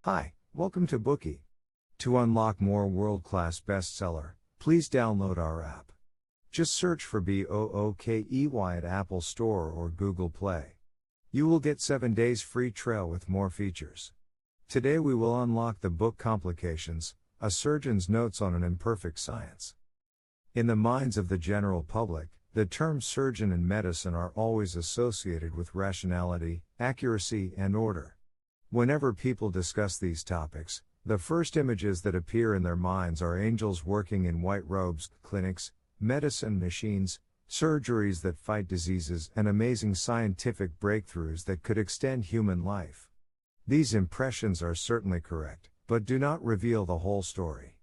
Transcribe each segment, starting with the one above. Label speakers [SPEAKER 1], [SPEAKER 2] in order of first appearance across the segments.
[SPEAKER 1] Hi, welcome to Bookie. To unlock more world-class bestseller, please download our app. Just search for BOOKEY at Apple Store or Google Play. You will get 7 days free trial with more features. Today we will unlock the book Complications, a surgeon's notes on an imperfect science. In the minds of the general public, the terms surgeon and medicine are always associated with rationality, accuracy, and order. Whenever people discuss these topics, the first images that appear in their minds are angels working in white robes, clinics, medicine machines, surgeries that fight diseases, and amazing scientific breakthroughs that could extend human life. These impressions are certainly correct, but do not reveal the whole story.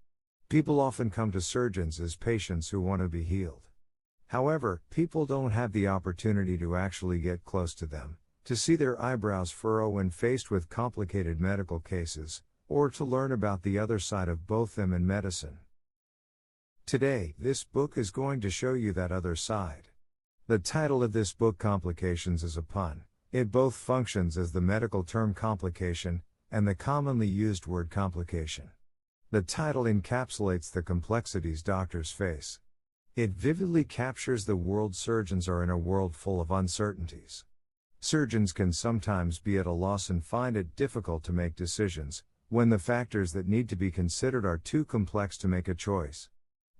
[SPEAKER 1] People often come to surgeons as patients who want to be healed. However, people don't have the opportunity to actually get close to them, to see their eyebrows furrow when faced with complicated medical cases, or to learn about the other side of both them and medicine. Today, this book is going to show you that other side. The title of this book, Complications, is a pun. It both functions as the medical term complication, and the commonly used word complication. The title encapsulates the complexities doctors face. It vividly captures the world surgeons are in, a world full of uncertainties. Surgeons can sometimes be at a loss and find it difficult to make decisions, when the factors that need to be considered are too complex to make a choice.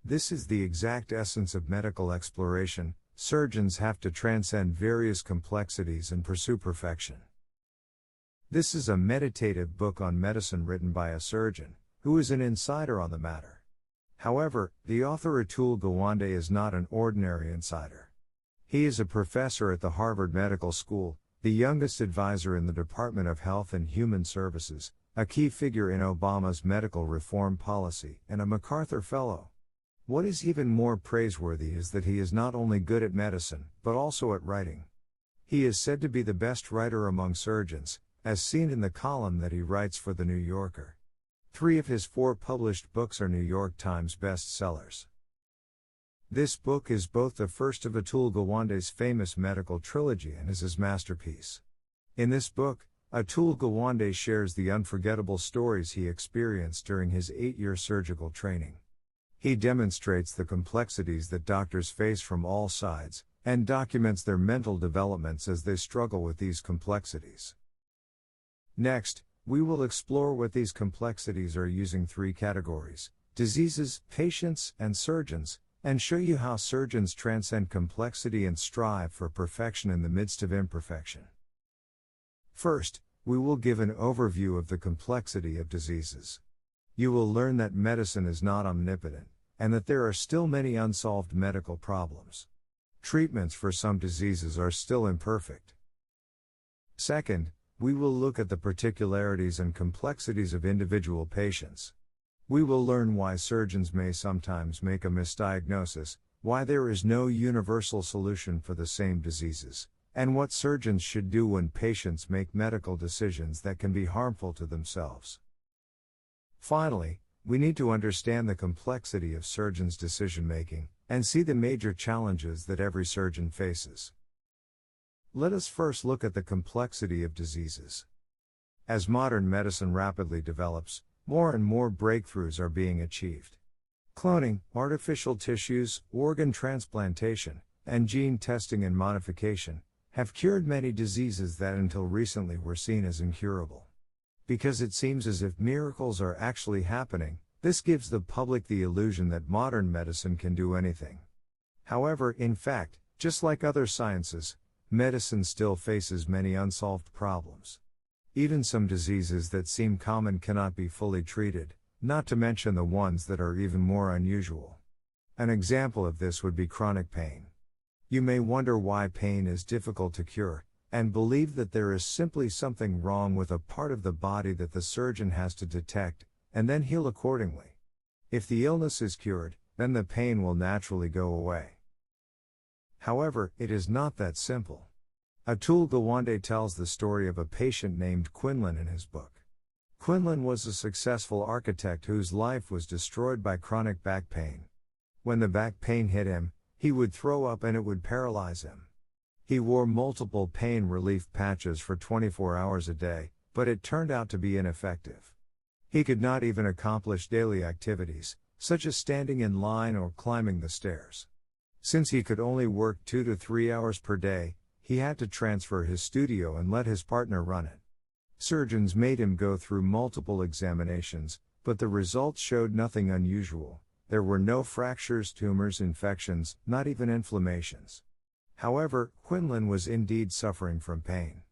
[SPEAKER 1] This is the exact essence of medical exploration. Surgeons have to transcend various complexities and pursue perfection. This is a meditative book on medicine written by a surgeon, who is an insider on the matter. However, the author Atul Gawande is not an ordinary insider. He is a professor at the Harvard Medical School, the youngest advisor in the Department of Health and Human Services, a key figure in Obama's medical reform policy, and a MacArthur Fellow. What is even more praiseworthy is that he is not only good at medicine, but also at writing. He is said to be the best writer among surgeons, as seen in the column that he writes for The New Yorker. 3 of his 4 published books are New York Times bestsellers. This book is both the first of Atul Gawande's famous medical trilogy and is his masterpiece. In this book, Atul Gawande shares the unforgettable stories he experienced during his 8-year surgical training. He demonstrates the complexities that doctors face from all sides, and documents their mental developments as they struggle with these complexities. Next, we will explore what these complexities are using 3 categories: diseases, patients, and surgeons, and show you how surgeons transcend complexity and strive for perfection in the midst of imperfection. First, we will give an overview of the complexity of diseases. You will learn that medicine is not omnipotent, and that there are still many unsolved medical problems. Treatments for some diseases are still imperfect. Second, we will look at the particularities and complexities of individual patients. We will learn why surgeons may sometimes make a misdiagnosis, why there is no universal solution for the same diseases, and what surgeons should do when patients make medical decisions that can be harmful to themselves. Finally, we need to understand the complexity of surgeons' decision-making, and see the major challenges that every surgeon faces. Let us first look at the complexity of diseases. As modern medicine rapidly develops, more and more breakthroughs are being achieved. Cloning, artificial tissues, organ transplantation, and gene testing and modification have cured many diseases that until recently were seen as incurable. Because it seems as if miracles are actually happening, this gives the public the illusion that modern medicine can do anything. However, in fact, just like other sciences, medicine still faces many unsolved problems. Even some diseases that seem common cannot be fully treated, not to mention the ones that are even more unusual. An example of this would be chronic pain. You may wonder why pain is difficult to cure, and believe that there is simply something wrong with a part of the body that the surgeon has to detect, and then heal accordingly. If the illness is cured, then the pain will naturally go away. However, it is not that simple. Atul Gawande tells the story of a patient named Quinlan in his book. Quinlan was a successful architect whose life was destroyed by chronic back pain. When the back pain hit him, he would throw up and it would paralyze him. He wore multiple pain relief patches for 24 hours a day, but it turned out to be ineffective. He could not even accomplish daily activities, such as standing in line or climbing the stairs. Since he could only work 2 to 3 hours per day, he had to transfer his studio and let his partner run it. Surgeons made him go through multiple examinations, but the results showed nothing unusual. There were no fractures, tumors, infections, not even inflammations. However, Quinlan was indeed suffering from pain.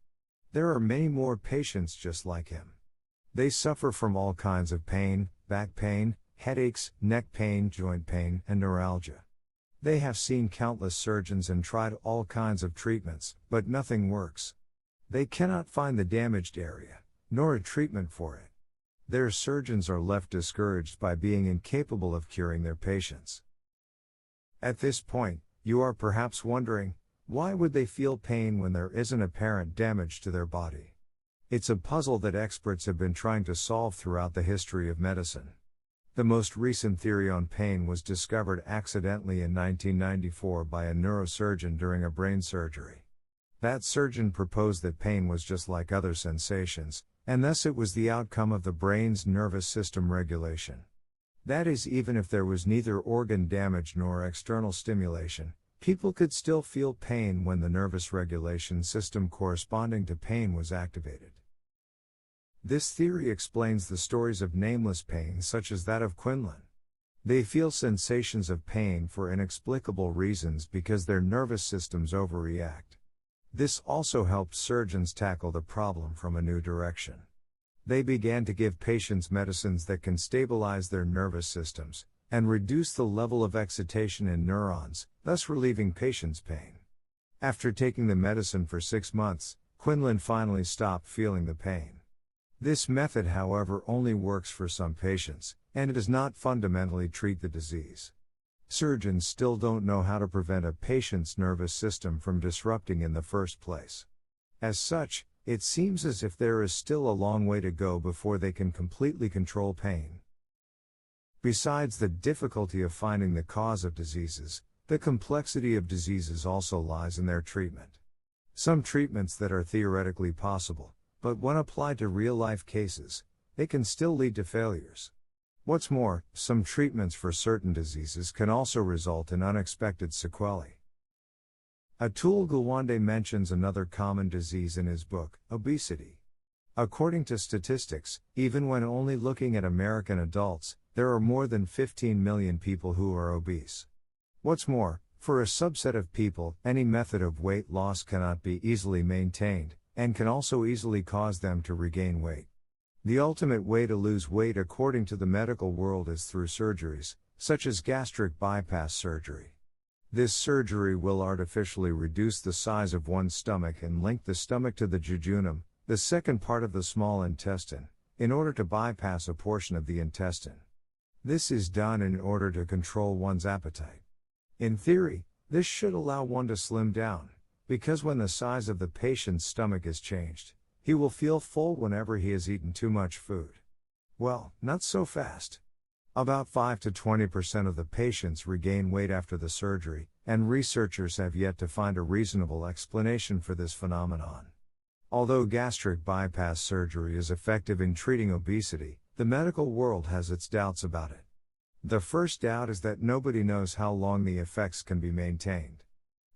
[SPEAKER 1] There are many more patients just like him. They suffer from all kinds of pain, back pain, headaches, neck pain, joint pain, and neuralgia. They have seen countless surgeons and tried all kinds of treatments, but nothing works. They cannot find the damaged area, nor a treatment for it. Their surgeons are left discouraged by being incapable of curing their patients. At this point, you are perhaps wondering, why would they feel pain when there isn't apparent damage to their body? It's a puzzle that experts have been trying to solve throughout the history of medicine. The most recent theory on pain was discovered accidentally in 1994 by a neurosurgeon during a brain surgery. That surgeon proposed that pain was just like other sensations, and thus it was the outcome of the brain's nervous system regulation. That is, even if there was neither organ damage nor external stimulation, people could still feel pain when the nervous regulation system corresponding to pain was activated. This theory explains the stories of nameless pain such as that of Quinlan. They feel sensations of pain for inexplicable reasons because their nervous systems overreact. This also helped surgeons tackle the problem from a new direction. They began to give patients medicines that can stabilize their nervous systems and reduce the level of excitation in neurons, thus relieving patients' pain. After taking the medicine for 6 months, Quinlan finally stopped feeling the pain. This method, however, only works for some patients, and it does not fundamentally treat the disease. Surgeons still don't know how to prevent a patient's nervous system from disrupting in the first place. As such, it seems as if there is still a long way to go before they can completely control pain. Besides the difficulty of finding the cause of diseases, the complexity of diseases also lies in their treatment. Some treatments that are theoretically possible, but when applied to real-life cases, they can still lead to failures. What's more, some treatments for certain diseases can also result in unexpected sequelae. Atul Gawande mentions another common disease in his book, obesity. According to statistics, even when only looking at American adults, there are more than 15 million people who are obese. What's more, for a subset of people, any method of weight loss cannot be easily maintained, and can also easily cause them to regain weight. The ultimate way to lose weight according to the medical world is through surgeries, such as gastric bypass surgery. This surgery will artificially reduce the size of one's stomach and link the stomach to the jejunum, the second part of the small intestine, in order to bypass a portion of the intestine. This is done in order to control one's appetite. In theory, this should allow one to slim down, because when the size of the patient's stomach is changed, he will feel full whenever he has eaten too much food. Well, not so fast. About 5 to 20% of the patients regain weight after the surgery, and researchers have yet to find a reasonable explanation for this phenomenon. Although gastric bypass surgery is effective in treating obesity, the medical world has its doubts about it. The first doubt is that nobody knows how long the effects can be maintained.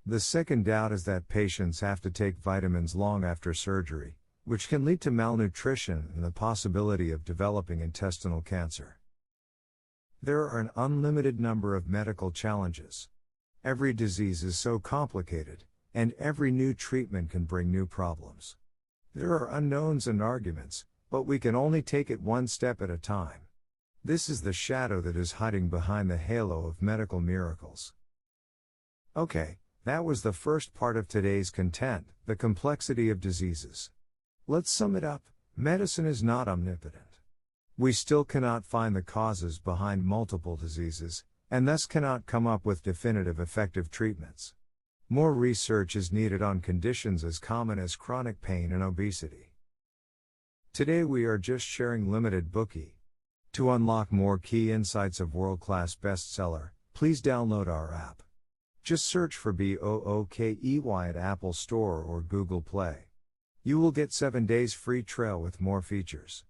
[SPEAKER 1] The second doubt is that patients have to take vitamins long after surgery, which can lead to malnutrition and the possibility of developing intestinal cancer. There are an unlimited number of medical challenges. Every disease is so complicated, and every new treatment can bring new problems. There are unknowns and arguments, but we can only take it one step at a time. This is the shadow that is hiding behind the halo of medical miracles. Okay, that was the first part of today's content, the complexity of diseases. Let's sum it up. Medicine is not omnipotent. We still cannot find the causes behind multiple diseases, and thus cannot come up with definitive effective treatments. More research is needed on conditions as common as chronic pain and obesity. Today we are just sharing limited Bookie. To unlock more key insights of world-class bestseller, please download our app. Just search for BOOKEY at Apple Store or Google Play. You will get 7 days free trial with more features.